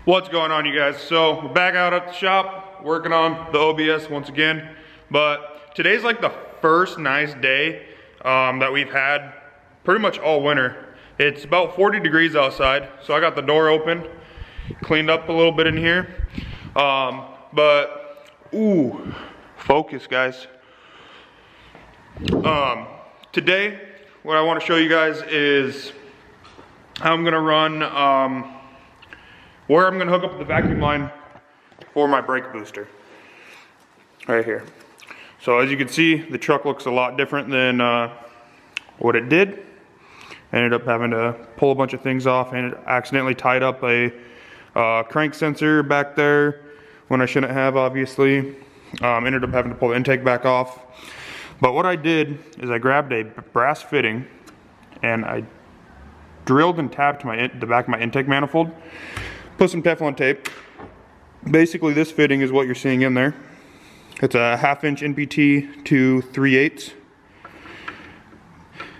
What's going on, you guys? So we're back out at the shop working on the OBS once again, but today's like the first nice day that we've had pretty much all winter. It's about 40 degrees outside, so I got the door open, cleaned up a little bit in here, but ooh, focus, guys. Today what I want to show you guys is how I'm gonna run where I'm gonna hook up the vacuum line for my brake booster. Right here. So as you can see, the truck looks a lot different than what it did. I ended up having to pull a bunch of things off and accidentally tied up a crank sensor back there when I shouldn't have, obviously. Ended up having to pull the intake back off. But what I did is I grabbed a brass fitting and I drilled and tapped the back of my intake manifold. Put some Teflon tape. Basically, this fitting is what you're seeing in there. It's a 1/2 inch NPT to 3/8,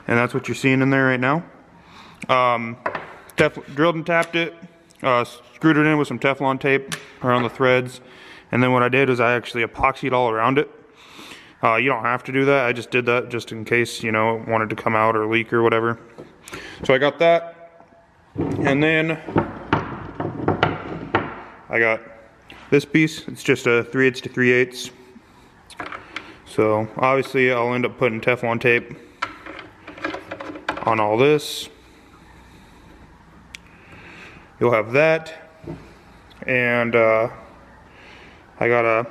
and that's what you're seeing in there right now. Drilled and tapped it, screwed it in with some Teflon tape around the threads, and then what I did is I actually epoxied all around it. You don't have to do that. I just did that just in case, you know, it wanted to come out or leak or whatever. So I got that, and then I got this piece. It's just a 3/8 to 3/8. So obviously I'll end up putting Teflon tape on all this. You'll have that, and I got a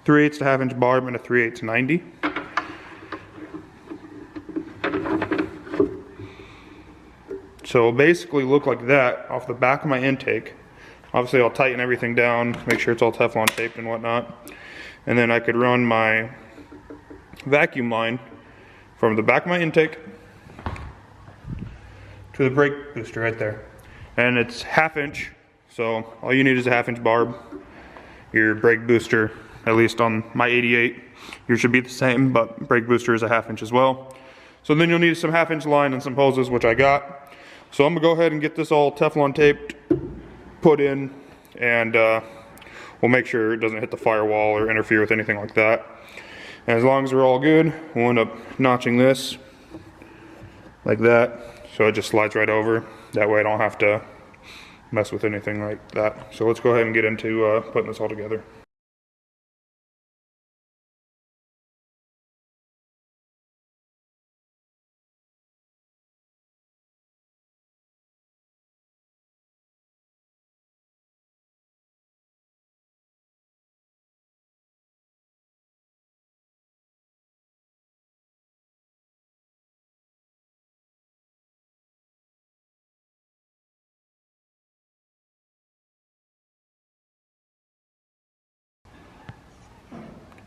3/8 to 1/2 inch barb and a 3/8 to 90. So it'll basically look like that off the back of my intake. Obviously I'll tighten everything down, make sure it's all Teflon taped and whatnot. And then I could run my vacuum line from the back of my intake to the brake booster right there. And it's 1/2 inch, so all you need is a 1/2 inch barb. Your brake booster, at least on my 88, yours should be the same, but brake booster is a 1/2 inch as well. So then you'll need some 1/2 inch line and some hoses, which I got. So I'm gonna go ahead and get this all Teflon taped, put in, and we'll make sure it doesn't hit the firewall or interfere with anything like that. And as long as we're all good, we'll end up notching this like that, so it just slides right over. That way I don't have to mess with anything like that. So let's go ahead and get into putting this all together.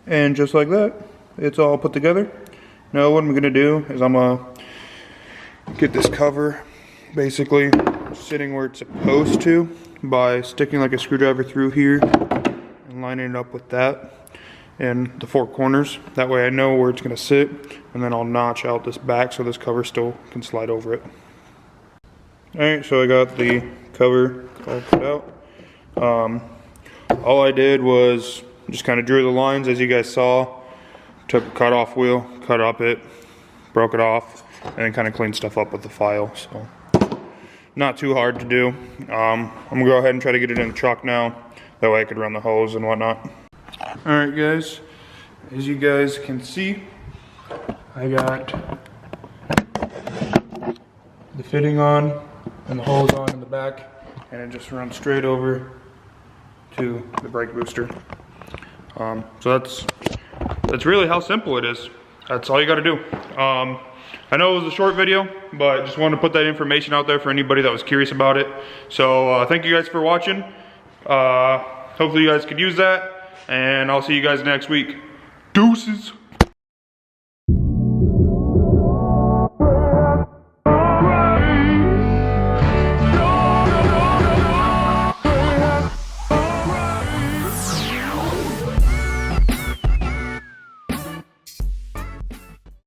And just like that, it's all put together. Now what I'm gonna do is I'm gonna get this cover basically sitting where it's supposed to by sticking like a screwdriver through here and lining it up with that and the 4 corners. That way I know where it's gonna sit, and then I'll notch out this back so this cover still can slide over it. Alright, so I got the cover all put out. All I did was just kind of drew the lines as you guys saw. Took a cut off wheel, cut up it, broke it off, and then kind of cleaned stuff up with the file. So not too hard to do. I'm gonna go ahead and try to get it in the truck now. That way I could run the hose and whatnot. Alright guys, as you guys can see, I got the fitting on and the hose on in the back, and it just runs straight over to the brake booster. So that's really how simple it is. That's all you got to do. I know it was a short video, but just wanted to put that information out there for anybody that was curious about it. So thank you guys for watching. Hopefully you guys could use that, and I'll see you guys next week. Deuces.